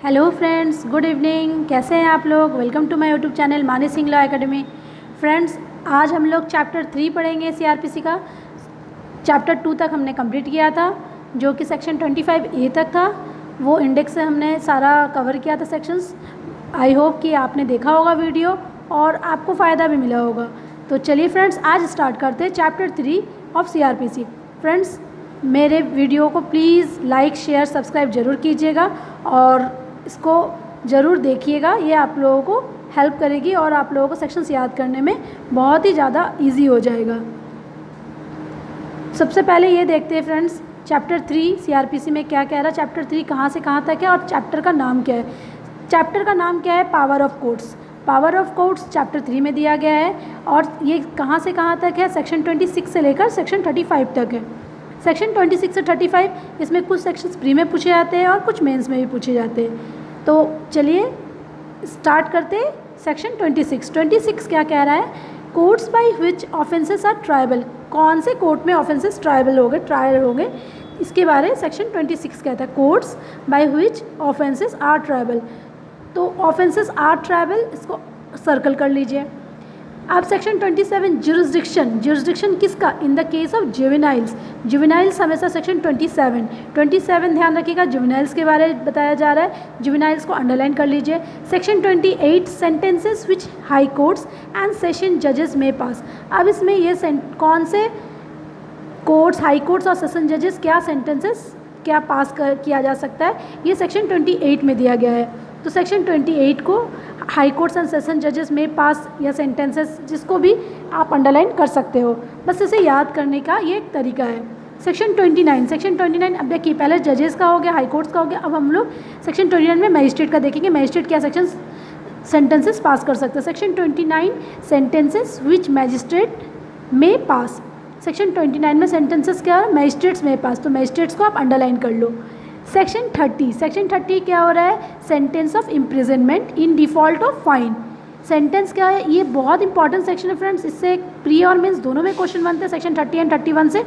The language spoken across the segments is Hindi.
Hello friends, good evening. कैसे हैं आप लोग? Welcome to my YouTube channel Mani Singh law academy. Friends, आज हम लोग चैप्टर 3 पढ़ेंगे सीआरपीसी का। चैप्टर 2 तक हमने कंप्लीट किया था, जो कि सेक्शन 25A तक था। वो इंडेक्स से हमने सारा कवर किया था सेक्शंस। आई होप कि आपने देखा होगा वीडियो और आपको फ़ायदा भी मिला होगा। तो चलिए फ्रेंड्स, आज स्टार्ट करते हैं चैप्टर 3 ऑफ सीआरपीसी। फ्रेंड्स, मेरे वीडियो को प्लीज़ लाइक शेयर सब्सक्राइब ज़रूर कीजिएगा और इसको ज़रूर देखिएगा। ये आप लोगों को हेल्प करेगी और आप लोगों को सेक्शंस याद करने में बहुत ही ज़्यादा इजी हो जाएगा। सबसे पहले ये देखते हैं फ्रेंड्स, चैप्टर 3 सीआरपीसी में क्या कह रहा है। चैप्टर 3 कहाँ से कहाँ तक है और चैप्टर का नाम क्या है। चैप्टर का नाम क्या है? Power of courts. Power of courts chapter 3 में दिया गया है और ये कहाँ से कहाँ तक है? सेक्शन 26 से लेकर सेक्शन 35 तक है। सेक्शन 26 से 35 इसमें कुछ सेक्शंस प्री में पूछे जाते हैं और कुछ मेंस में भी पूछे जाते हैं। तो चलिए स्टार्ट करते हैं। सेक्शन 26 क्या कह रहा है? Courts by which offences are triable. कौन से कोर्ट में ऑफेंसेस ट्रायबल हो गए, ट्रायल हो गए, इसके बारे में सेक्शन 26 कहता है। Courts by which offences are triable. तो ऑफेंसेस आर ट्रायबल, इसको सर्कल कर लीजिए। अब सेक्शन 27 जुरिस्डिक्शन किसका? In the case of juveniles हमेशा सेक्शन 27 ध्यान रखिएगा, जुवेनाइल्स के बारे में बताया जा रहा है। जुवेनाइल्स को अंडरलाइन कर लीजिए। Section 28 sentences which high courts and session जजेस में पास। अब इसमें ये कौन से कोर्ट्स, हाई कोर्ट्स और सेशन जजेस क्या सेंटेंसेस क्या पास किया जा सकता है, ये सेक्शन 28 में दिया गया है। तो सेक्शन 28 को हाई कोर्ट्स एंड सेशन जजेस में पास या सेंटेंसेस, जिसको भी आप अंडरलाइन कर सकते हो, बस इसे याद करने का ये एक तरीका है। सेक्शन 29 अब देखिए, पहले जजेस का हो गया, हाई कोर्ट्स का हो गया। अब हम लोग सेक्शन 29 में मजिस्ट्रेट का देखेंगे। मजिस्ट्रेट क्या सेंटेंसेस पास कर सकते हैं। सेक्शन 29 सेंटेंसेस विच मैजिस्ट्रेट में पास। सेक्शन 29 में सेंटेंसेस क्या है? मजिस्ट्रेट्स में पास। तो मजिस्ट्रेट्स को आप अंडरलाइन कर लो। सेक्शन 30 क्या हो रहा है? Sentence of imprisonment in default of fine. Sentence क्या है? ये बहुत इंपॉर्टेंट सेक्शन है फ्रेंड्स। इससे प्री और मेंस दोनों में क्वेश्चन बनते हैं, सेक्शन 30 एंड 31 से।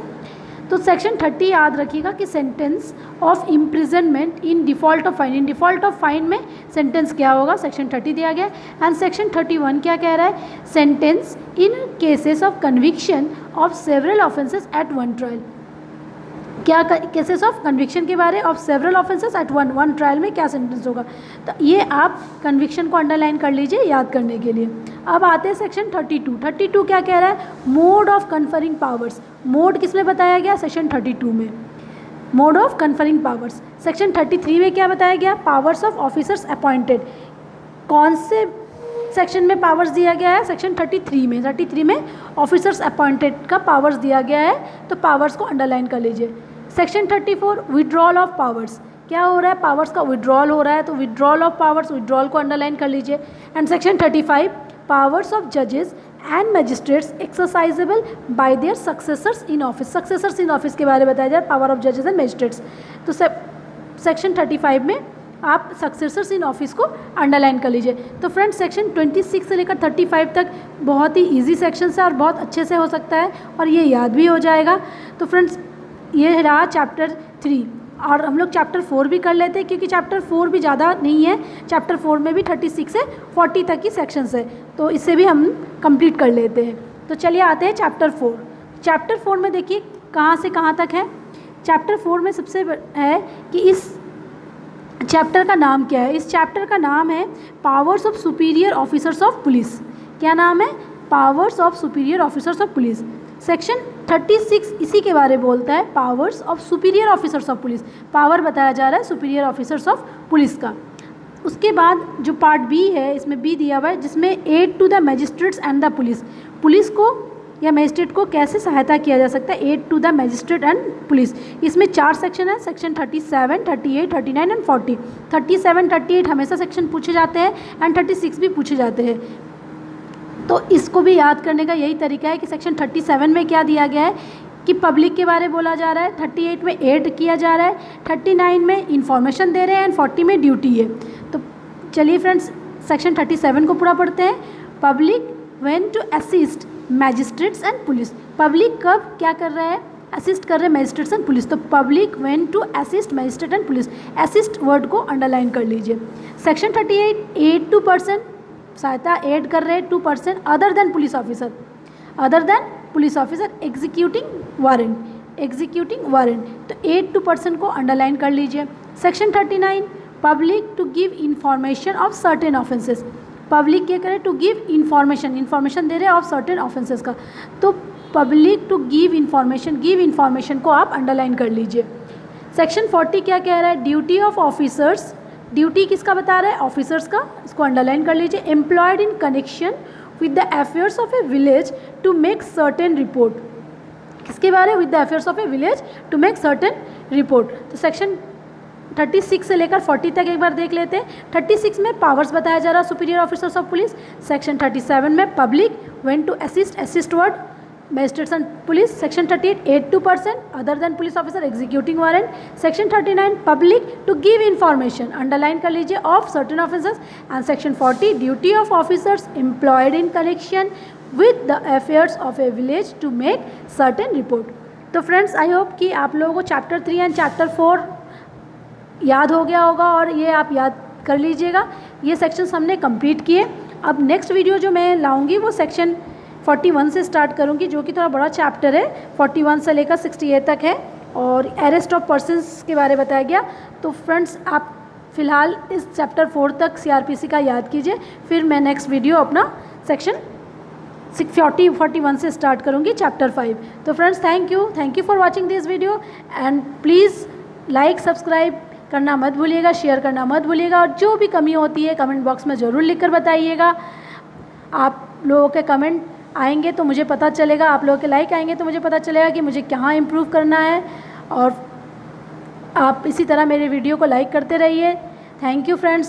तो सेक्शन 30 याद रखिएगा कि sentence of imprisonment in default of fine. In default of fine में सेंटेंस क्या होगा? सेक्शन 30 दिया गया। एंड सेक्शन 31 क्या कह रहा है? Sentence in cases of conviction of several offences at one trial. क्या केसेस ऑफ कन्विक्शन के बारे of several offences at one trial में क्या सेंटेंस होगा। तो ये आप कन्विक्शन को अंडरलाइन कर लीजिए याद करने के लिए। अब आते हैं सेक्शन 32 क्या कह रहा है? Mode of conferring powers. Mode किस में बताया गया? सेक्शन 32 में mode of conferring powers. Section 33 में क्या बताया गया? Powers of officers appointed. कौन से सेक्शन में पावर्स दिया गया है? सेक्शन 33 में ऑफिसर्स अपॉइंटेड का पावर्स दिया गया है। तो पावर्स को अंडरलाइन कर लीजिए। Section 34 withdrawal of powers. क्या हो रहा है? पावर्स का विड्रॉल हो रहा है, तो विड्रॉल ऑफ पावर्स, विड्रॉल को अंडरलाइन कर लीजिए। एंड सेक्शन 35 पावर्स ऑफ जजेस and magistrates exercisable bye there successors in office. Successors in office के बारे में बताया जाए, पावर ऑफ जजेस एंड मजिस्ट्रेट्स। तो सेक्शन 35 में आप सक्सेसर्स इन ऑफिस को अंडरलाइन कर लीजिए। तो फ्रेंड्स, सेक्शन 26 से लेकर 35 तक बहुत ही इजी सेक्शन है और बहुत अच्छे से हो सकता है और ये याद भी हो जाएगा। तो फ्रेंड्स, ये रहा चैप्टर 3 और हम लोग चैप्टर 4 भी कर लेते हैं, क्योंकि चैप्टर 4 भी ज़्यादा नहीं है। चैप्टर 4 में भी 36 से 40 तक की सेक्शंस है, तो इससे भी हम कंप्लीट कर लेते हैं। तो चलिए आते हैं चैप्टर 4। चैप्टर 4 में देखिए कहाँ से कहाँ तक है। चैप्टर 4 में सबसे है कि इस चैप्टर का नाम क्या है। इस चैप्टर का नाम है powers of superior officers of police. क्या नाम है? Powers of superior officers of police. Section 36 इसी के बारे में बोलता है, powers of superior officers of police. Power बताया जा रहा है सुपीरियर ऑफिसर्स ऑफ पुलिस का। उसके बाद जो पार्ट बी है, इसमें बी दिया हुआ है, जिसमें aid to the magistrates and the police. Police को या मजिस्ट्रेट को कैसे सहायता किया जा सकता है? Aid to the magistrate and police. इसमें 4 सेक्शन है, सेक्शन 37, 38, 39 एंड 40। 37, 38 हमेशा सेक्शन पूछे जाते हैं एंड 36 भी पूछे जाते हैं। तो इसको भी याद करने का यही तरीका है कि सेक्शन 37 में क्या दिया गया है कि पब्लिक के बारे में बोला जा रहा है, 38 में एड किया जा रहा है, 39 में इंफॉर्मेशन दे रहे हैं एंड 40 में ड्यूटी है। तो चलिए फ्रेंड्स, सेक्शन 37 को पूरा पढ़ते हैं। Public when to assist magistrates and police. Public कब क्या कर रहा है? असिस्ट कर रहे मजिस्ट्रेट्स एंड पुलिस, तो public went to assist magistrate and police, assist word को अंडरलाइन कर लीजिए। सेक्शन 38 एड टू पर्सन, सहायता एड कर रहे to person other than police officer, other than police officer executing warrant, executing warrant, तो एड टू पर्सन को अंडरलाइन कर लीजिए। Section 39 public to give information of certain offences, public क्या करे टू गिव इंफॉर्मेशन, इंफॉर्मेशन दे रहे हैं ऑफ सर्टेन ऑफेंसेस का, तो पब्लिक टू गिव इंफॉर्मेशन को आप अंडरलाइन कर लीजिए। सेक्शन 40 क्या कह रहा है, ड्यूटी ऑफ ऑफिसर्स, ड्यूटी किसका बता रहा है, ऑफिसर्स का, इसको अंडरलाइन कर लीजिए। Employed in connection with the affairs of a village to make certain report, किसके बारे में, with the affairs of a village to make certain report. तो सेक्शन 36 से लेकर 40 तक एक बार देख लेते हैं। 36 में पावर्स बताया जा रहा है superior officers of police. Section 37 में public went to assist, assist word magistrates and police. Section 38 aid to person other than police officer executing warrant. Section 39 public to give information, underline कर लीजिए, of certain officers. And section 40 duty of officers employed in connection with the affairs of a village to make certain report. तो फ्रेंड्स आई होप कि आप लोगों को चैप्टर 3 एंड चैप्टर 4 याद हो गया होगा और ये आप याद कर लीजिएगा। ये सेक्शंस हमने कंप्लीट किए। अब नेक्स्ट वीडियो जो मैं लाऊंगी वो सेक्शन 41 से स्टार्ट करूंगी, जो कि थोड़ा बड़ा चैप्टर है, 41 से लेकर 68 तक है और अरेस्ट ऑफ पर्सन्स के बारे में बताया गया। तो फ्रेंड्स आप फ़िलहाल इस चैप्टर 4 तक CRPC का याद कीजिए, फिर मैं नेक्स्ट वीडियो अपना सेक्शन 41 से स्टार्ट करूंगी चैप्टर 5। तो friends thank you for watching this video and please like subscribe करना मत भूलिएगा, शेयर करना मत भूलिएगा, और जो भी कमी होती है कमेंट बॉक्स में ज़रूर लिखकर बताइएगा। आप लोगों के कमेंट आएंगे तो मुझे पता चलेगा, आप लोगों के लाइक आएंगे तो मुझे पता चलेगा कि मुझे कहाँ इम्प्रूव करना है, और आप इसी तरह मेरे वीडियो को लाइक करते रहिए। Thank you friends.